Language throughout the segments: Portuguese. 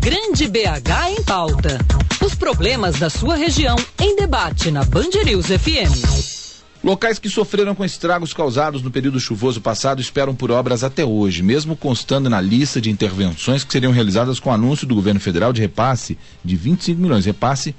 Grande BH em Pauta. Os problemas da sua região em debate na Band News FM. Locais que sofreram com estragos causados no período chuvoso passado esperam por obras até hoje, mesmo constando na lista de intervenções que seriam realizadas com o anúncio do governo federal de repasse de 25 milhões, repasse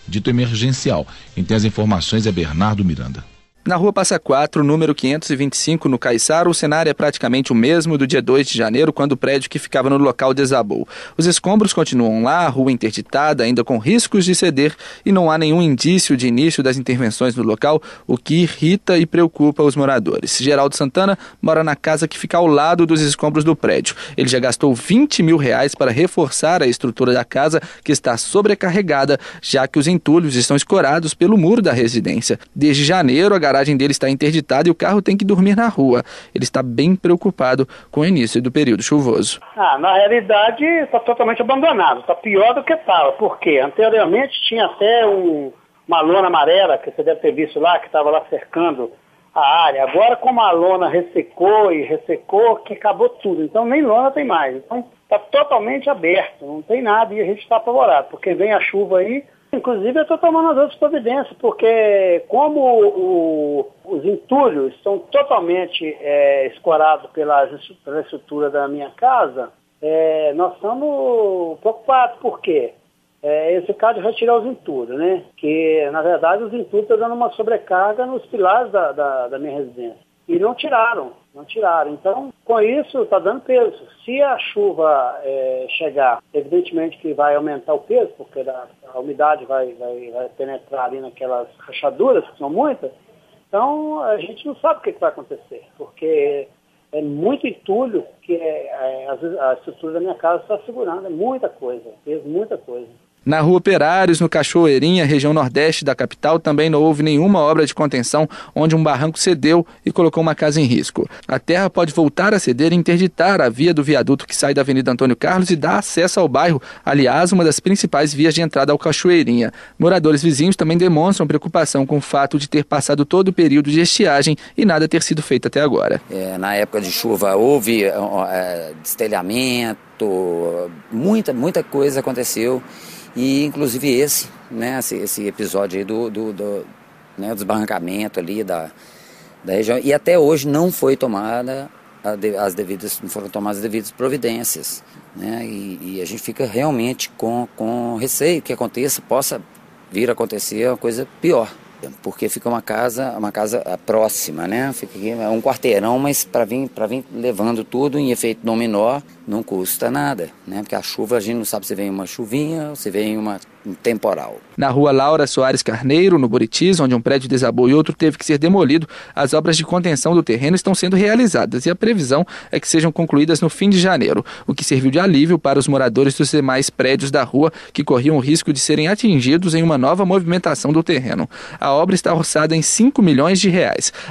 dito emergencial. Quem tem as informações é Bernardo Miranda. Na Rua Passa Quatro, número 525, no Caiçara, o cenário é praticamente o mesmo do dia 2 de janeiro, quando o prédio que ficava no local desabou. Os escombros continuam lá, a rua interditada, ainda com riscos de ceder, e não há nenhum indício de início das intervenções no local, o que irrita e preocupa os moradores. Geraldo Santana mora na casa que fica ao lado dos escombros do prédio. Ele já gastou R$20 mil para reforçar a estrutura da casa, que está sobrecarregada, já que os entulhos estão escorados pelo muro da residência. Desde janeiro, a garagem dele está interditada e o carro tem que dormir na rua. Ele está bem preocupado com o início do período chuvoso. Na realidade, está totalmente abandonado. Está pior do que estava. Por quê? Anteriormente tinha até uma lona amarela, que você deve ter visto lá, que estava lá cercando a área. Agora, como a lona ressecou, que acabou tudo. Então, nem lona tem mais. Então, está totalmente aberto. Não tem nada e a gente está apavorado. Porque vem a chuva aí. Inclusive, eu estou tomando as outras providências, porque como os entulhos estão totalmente escorados pela estrutura da minha casa, nós estamos preocupados. Por quê? Esse caso de retirar os entulhos, né? Que, na verdade, os entulhos estão dando uma sobrecarga nos pilares da minha residência. E não tiraram. Então, com isso, está dando peso. Se a chuva chegar, evidentemente que vai aumentar o peso, porque a umidade vai penetrar ali naquelas rachaduras, que são muitas. Então, a gente não sabe o que vai acontecer, porque é muito entulho que a estrutura da minha casa está segurando. É muita coisa, peso, muita coisa. Na Rua Operários, no Cachoeirinha, região nordeste da capital, também não houve nenhuma obra de contenção, onde um barranco cedeu e colocou uma casa em risco. A terra pode voltar a ceder e interditar a via do viaduto que sai da Avenida Antônio Carlos e dá acesso ao bairro, aliás, uma das principais vias de entrada ao Cachoeirinha. Moradores vizinhos também demonstram preocupação com o fato de ter passado todo o período de estiagem e nada ter sido feito até agora. Na época de chuva houve destelhamento, muita coisa aconteceu. E inclusive esse episódio aí do desbarrancamento ali da região, e até hoje não foi tomada não foram tomadas as devidas providências, né? E a gente fica realmente com receio que possa vir a acontecer uma coisa pior, porque fica uma casa próxima, né? Fica aqui, é um quarteirão, mas para vir levando tudo em efeito dominó não custa nada, né? Porque a chuva, a gente não sabe se vem uma chuvinha ou se vem um temporal. Na Rua Laura Soares Carneiro, no Buritis, onde um prédio desabou e outro teve que ser demolido, as obras de contenção do terreno estão sendo realizadas e a previsão é que sejam concluídas no fim de janeiro, o que serviu de alívio para os moradores dos demais prédios da rua que corriam o risco de serem atingidos em uma nova movimentação do terreno. A obra está orçada em R$5 milhões.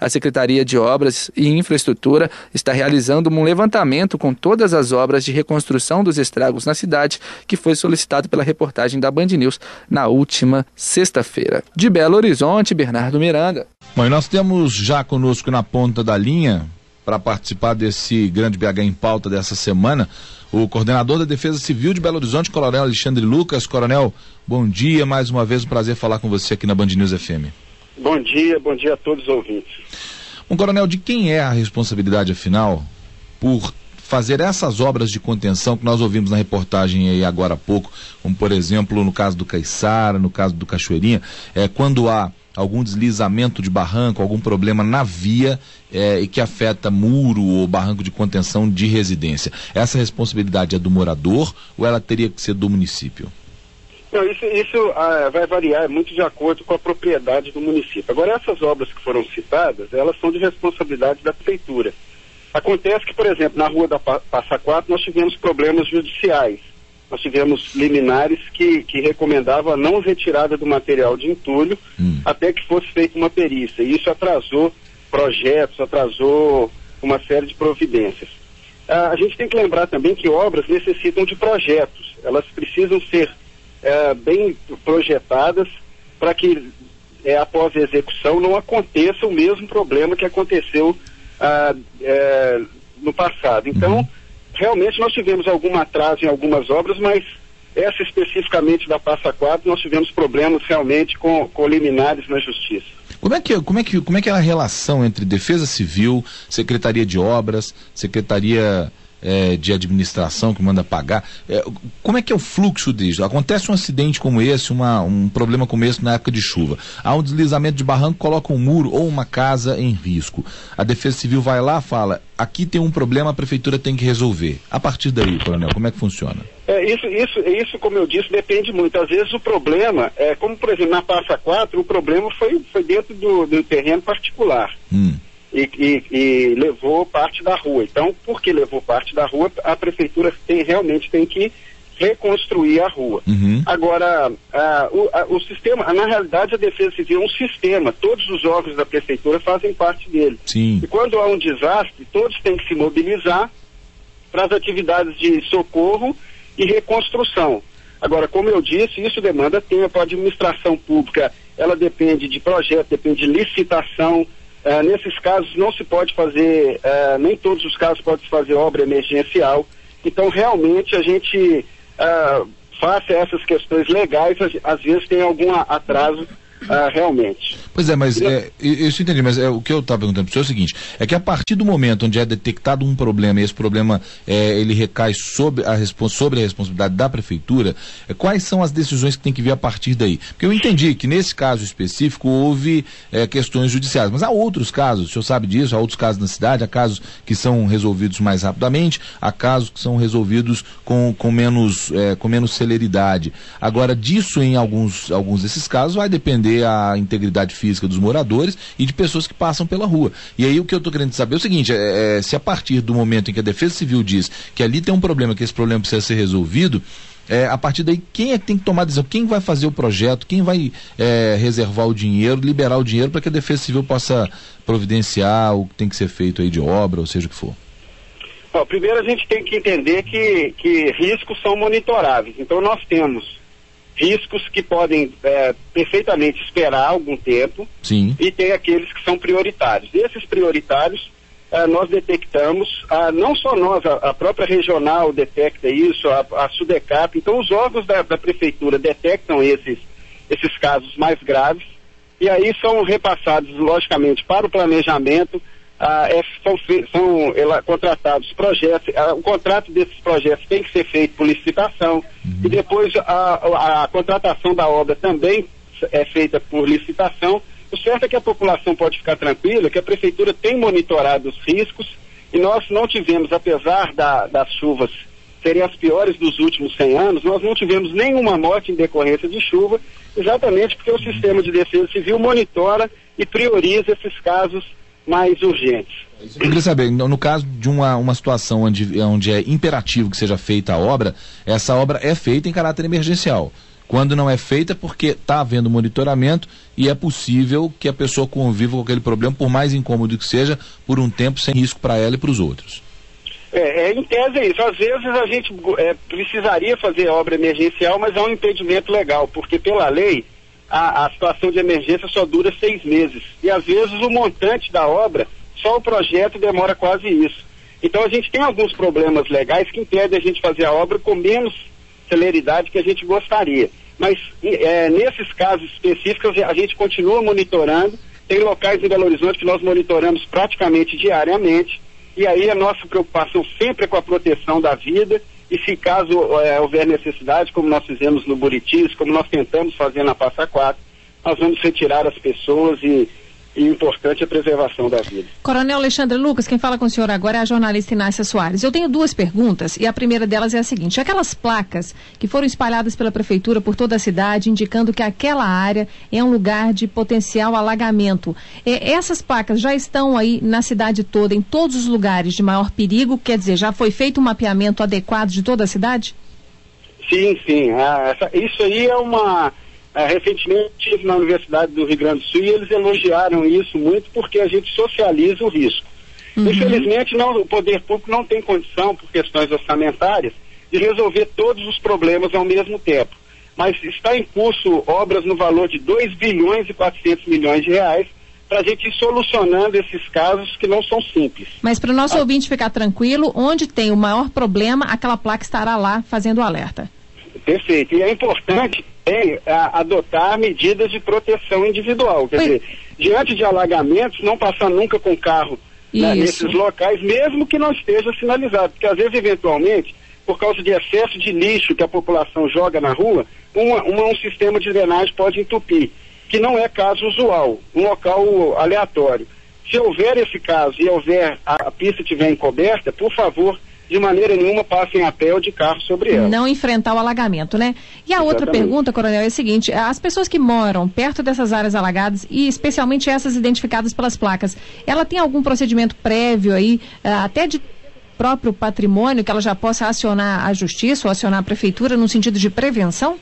A Secretaria de Obras e Infraestrutura está realizando um levantamento com todas as obras de reconstrução dos estragos na cidade, que foi solicitado pela reportagem da Band News na última sexta-feira. De Belo Horizonte, Bernardo Miranda. Bom, e nós temos já conosco na ponta da linha, para participar desse grande BH em pauta dessa semana, o coordenador da Defesa Civil de Belo Horizonte, Coronel Alexandre Lucas. Coronel, bom dia, mais uma vez um prazer falar com você aqui na Band News FM. Bom dia a todos os ouvintes. Bom, Coronel, de quem é a responsabilidade, afinal, por fazer essas obras de contenção que nós ouvimos na reportagem aí agora há pouco, como por exemplo no caso do Caiçara, no caso do Cachoeirinha, quando há algum deslizamento de barranco, algum problema na via e que afeta muro ou barranco de contenção de residência. Essa responsabilidade é do morador ou ela teria que ser do município? Não, isso vai variar muito de acordo com a propriedade do município. Agora, essas obras que foram citadas, elas são de responsabilidade da prefeitura. Acontece que, por exemplo, na Rua da Passa Quatro nós tivemos problemas judiciais. Nós tivemos liminares que recomendavam a não retirada do material de entulho até que fosse feita uma perícia. E isso atrasou projetos, atrasou uma série de providências. A gente tem que lembrar também que obras necessitam de projetos. Elas precisam ser bem projetadas para que após a execução não aconteça o mesmo problema que aconteceu no passado. Então, realmente nós tivemos algum atraso em algumas obras, mas Essa especificamente da Passa Quatro, nós tivemos problemas realmente com liminares na Justiça. Como é que é a relação entre Defesa Civil, Secretaria de Obras, Secretaria de Administração que manda pagar? Como é que é o fluxo disso? Acontece um acidente como esse, um problema como esse na época de chuva. Há um deslizamento de barranco, coloca um muro ou uma casa em risco. A Defesa Civil vai lá, fala, aqui tem um problema, a Prefeitura tem que resolver. A partir daí, Coronel, como é que funciona? Isso, como eu disse, depende muito. Às vezes o problema, como por exemplo na Passa Quatro, o problema foi dentro do terreno particular. E levou parte da rua. Então, porque levou parte da rua, a Prefeitura realmente tem que reconstruir a rua. Agora, o sistema, na realidade a Defesa Civil é um sistema, todos os órgãos da Prefeitura fazem parte dele. Sim. E quando há um desastre, todos têm que se mobilizar para as atividades de socorro e reconstrução. Agora, como eu disse, isso demanda tempo. A administração pública, ela depende de projeto, depende de licitação. Nesses casos não se pode fazer, nem todos os casos pode se fazer obra emergencial. Então realmente a gente face a essas questões legais, às vezes tem algum atraso realmente. Pois é, mas isso entendi, mas o que eu estava perguntando para o senhor é o seguinte, é que a partir do momento onde é detectado um problema e esse problema ele recai sobre a responsabilidade da Prefeitura, quais são as decisões que tem que vir a partir daí? Porque eu entendi que nesse caso específico houve questões judiciais, mas há outros casos, o senhor sabe disso, há outros casos na cidade, há casos que são resolvidos mais rapidamente, há casos que são resolvidos com menos celeridade. Agora, disso em alguns desses casos vai depender a integridade física dos moradores e de pessoas que passam pela rua. E aí o que eu estou querendo saber é o seguinte, se a partir do momento em que a Defesa Civil diz que ali tem um problema, que esse problema precisa ser resolvido, a partir daí quem é que tem que tomar a decisão? Quem vai fazer o projeto? Quem vai reservar o dinheiro, liberar o dinheiro para que a Defesa Civil possa providenciar o que tem que ser feito aí de obra, ou seja o que for? Bom, primeiro a gente tem que entender que riscos são monitoráveis. Então nós temos riscos que podem perfeitamente esperar algum tempo. Sim. E tem aqueles que são prioritários. Esses prioritários nós detectamos, não só nós, a própria regional detecta isso, a Sudecap, então os órgãos da Prefeitura detectam esses casos mais graves e aí são repassados logicamente para o planejamento, são contratados projetos, o contrato desses projetos tem que ser feito por licitação, e depois a contratação da obra também é feita por licitação. O certo é que a população pode ficar tranquila, que a Prefeitura tem monitorado os riscos, e nós não tivemos, apesar das chuvas serem as piores dos últimos 100 anos, nós não tivemos nenhuma morte em decorrência de chuva, exatamente porque o sistema de defesa civil monitora e prioriza esses casos mais urgentes. Eu queria saber, no caso de uma situação onde é imperativo que seja feita a obra, essa obra é feita em caráter emergencial. Quando não é feita, porque está havendo monitoramento e é possível que a pessoa conviva com aquele problema, por mais incômodo que seja, por um tempo sem risco para ela e para os outros. Em tese é isso. Às vezes a gente precisaria fazer obra emergencial, mas há um impedimento legal, porque pela lei a situação de emergência só dura 6 meses. E às vezes o montante da obra, só o projeto demora quase isso. Então a gente tem alguns problemas legais que impedem a gente fazer a obra com menos celeridade que a gente gostaria. Mas nesses casos específicos a gente continua monitorando. Tem locais em Belo Horizonte que nós monitoramos praticamente diariamente, e aí a nossa preocupação sempre é com a proteção da vida, e se caso houver necessidade, como nós fizemos no Buritis, como nós tentamos fazer na Passa Quatro, nós vamos retirar as pessoas e o importante é a preservação da vida. Coronel Alexandre Lucas, quem fala com o senhor agora é a jornalista Inácia Soares. Eu tenho 2 perguntas e a primeira delas é a seguinte: aquelas placas que foram espalhadas pela Prefeitura por toda a cidade, indicando que aquela área é um lugar de potencial alagamento, essas placas já estão aí na cidade toda, em todos os lugares de maior perigo? Quer dizer, já foi feito um mapeamento adequado de toda a cidade? Sim. Isso aí é uma... recentemente estive na Universidade do Rio Grande do Sul e eles elogiaram isso muito porque a gente socializa o risco. Infelizmente o poder público não tem condição, por questões orçamentárias, de resolver todos os problemas ao mesmo tempo. Mas está em curso obras no valor de 2 bilhões e 400 milhões de reais para a gente ir solucionando esses casos que não são simples. Mas para o nosso ouvinte ficar tranquilo, onde tem o maior problema, aquela placa estará lá fazendo o alerta. Perfeito. E é importante adotar medidas de proteção individual. Quer dizer, diante de alagamentos, não passar nunca com carro, né, nesses locais, mesmo que não esteja sinalizado. Porque às vezes, eventualmente, por causa de excesso de lixo que a população joga na rua, um sistema de drenagem pode entupir, que não é caso usual, um local aleatório. Se houver esse caso e a pista estiver encoberta, por favor, de maneira nenhuma passem a pé ou de carro sobre ela. Não enfrentar o alagamento, né? E a outra pergunta, Coronel, é a seguinte: as pessoas que moram perto dessas áreas alagadas, e especialmente essas identificadas pelas placas, ela tem algum procedimento prévio aí, até de próprio patrimônio, que ela já possa acionar a justiça ou acionar a prefeitura no sentido de prevenção?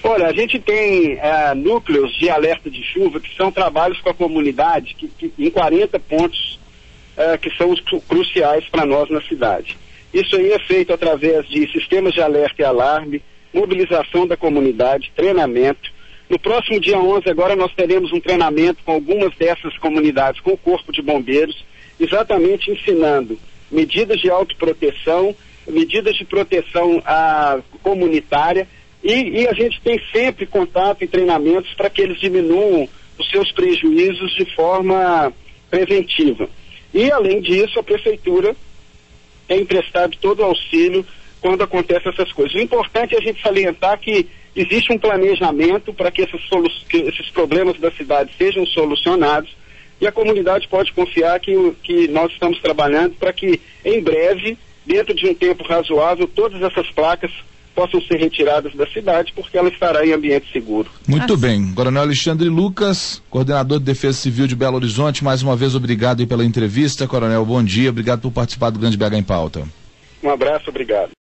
Olha, a gente tem núcleos de alerta de chuva, que são trabalhos com a comunidade, que em 40 pontos que são os cruciais para nós na cidade. Isso aí é feito através de sistemas de alerta e alarme, mobilização da comunidade, treinamento. No próximo dia 11, agora, nós teremos um treinamento com algumas dessas comunidades, com o Corpo de Bombeiros, exatamente ensinando medidas de autoproteção, medidas de proteção comunitária, e a gente tem sempre contato e treinamentos para que eles diminuam os seus prejuízos de forma preventiva. E, além disso, a prefeitura tem prestado todo o auxílio quando acontecem essas coisas. O importante é a gente salientar que existe um planejamento para que esses problemas da cidade sejam solucionados, e a comunidade pode confiar que nós estamos trabalhando para que, em breve, dentro de um tempo razoável, todas essas placas possam ser retiradas da cidade, porque ela estará em ambiente seguro. Muito bem. Coronel Alexandre Lucas, coordenador de Defesa Civil de Belo Horizonte, mais uma vez obrigado aí pela entrevista. Coronel, bom dia, obrigado por participar do Grande BH em Pauta. Um abraço, obrigado.